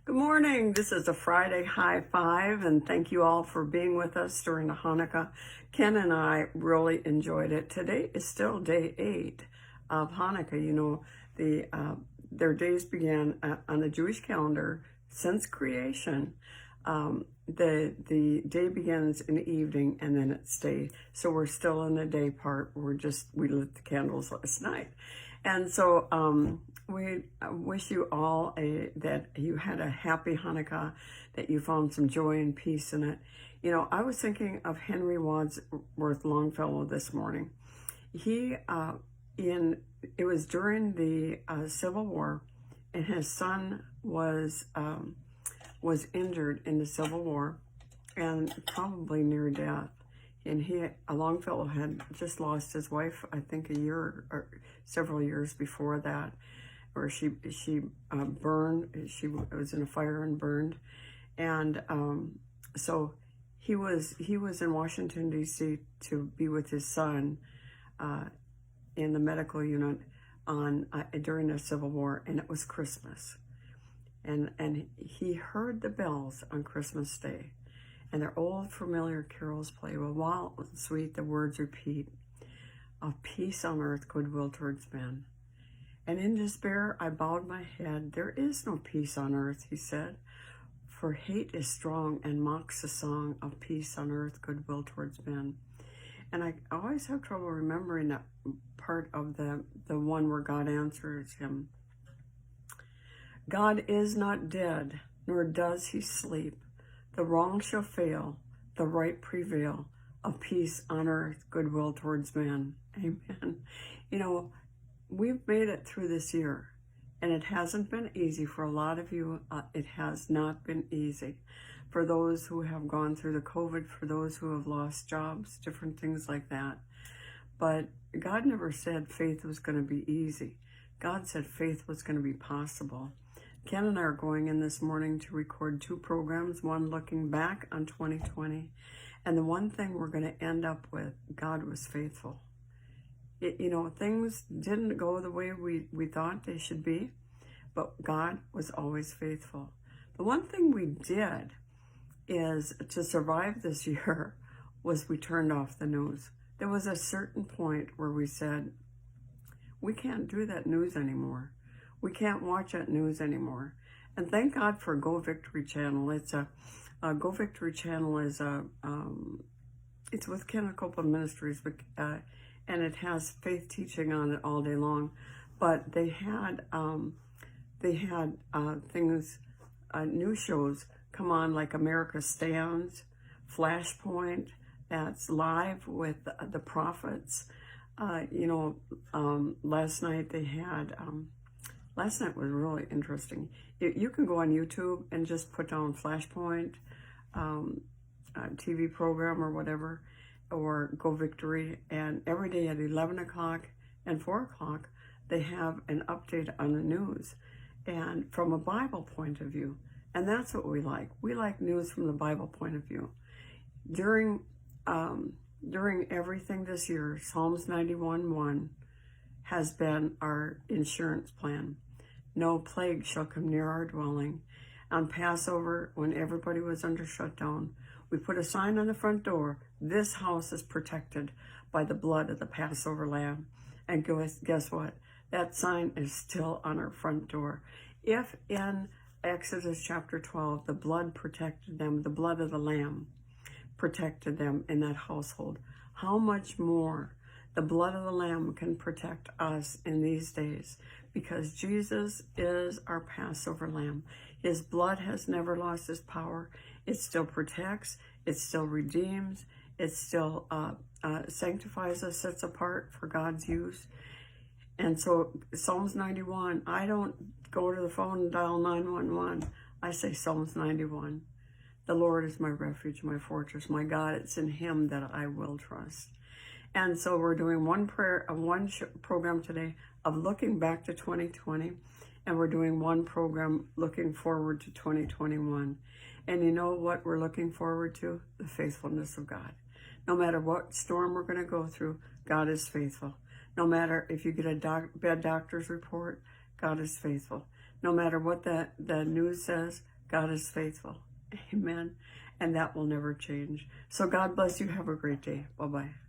Good morning. This is a Friday High Five, and thank you all for being with us during the Hanukkah. Ken and I really enjoyed it. Today is still day 8 of Hanukkah. You know, their days began on the Jewish calendar since creation. The day begins in the evening and then it's day. So we're still in the day part. We lit the candles last night. And so we wish you all that you had a happy Hanukkah, that you found some joy and peace in it. You know, I was thinking of Henry Wadsworth Longfellow this morning. It was during the Civil War, and his son was injured in the Civil War and probably near death. And Longfellow had just lost his wife, I think a year or several years before that, where she burned. She was in a fire and burned. And so he was in Washington, D.C. to be with his son in the medical unit during the Civil War, and it was Christmas. And he heard the bells on Christmas Day, and their old familiar carols play. Well, wild and sweet, the words repeat, of peace on earth, goodwill towards men. And in despair, I bowed my head. There is no peace on earth, he said, for hate is strong and mocks the song of peace on earth, goodwill towards men. And I always have trouble remembering that part of the one where God answers him. God is not dead, nor does he sleep. The wrong shall fail, the right prevail, of peace on earth, goodwill towards men. Amen. You know, we've made it through this year, and it hasn't been easy for a lot of you. It has not been easy for those who have gone through the COVID, for those who have lost jobs, different things like that. But God never said faith was going to be easy. God said faith was going to be possible. Ken and I are going in this morning to record 2 programs, one looking back on 2020, and the one thing we're going to end up with, God was faithful. Things didn't go the way we thought they should be, but God was always faithful. The one thing we did is to survive this year was we turned off the news. There was a certain point where we said, we can't do that news anymore. We can't watch that news anymore. And thank God for Go Victory Channel. It's Go Victory Channel is it's with Kenneth Copeland Ministries, and it has faith teaching on it all day long. But they had things, new shows come on, like America Stands, Flashpoint, that's live with the prophets. Last night they had. Last night was really interesting. You can go on YouTube and just put down Flashpoint, TV program or whatever, or Go Victory, and every day at 11 o'clock and 4 o'clock, they have an update on the news, and from a Bible point of view. And that's what we like. We like news from the Bible point of view. During everything this year, Psalms 91:1 has been our insurance plan. No plague shall come near our dwelling. On Passover, when everybody was under shutdown, we put a sign on the front door, this house is protected by the blood of the Passover lamb. And guess what? That sign is still on our front door. If in Exodus chapter 12, the blood protected them, the blood of the lamb protected them in that household, how much more the blood of the lamb can protect us in these days, because Jesus is our Passover lamb. His blood has never lost its power. It still protects, it still redeems, it still sanctifies us, sets apart for God's use. And so Psalms 91, I don't go to the phone and dial 911. I say Psalms 91. The Lord is my refuge, my fortress, my God. It's in him that I will trust. And so we're doing one program today of looking back to 2020, and we're doing one program looking forward to 2021. And you know what we're looking forward to? The faithfulness of God. No matter what storm we're going to go through, God is faithful. No matter if you get a bad doctor's report, God is faithful. No matter what the news says, God is faithful. Amen. And that will never change. So God bless you. Have a great day. Bye-bye.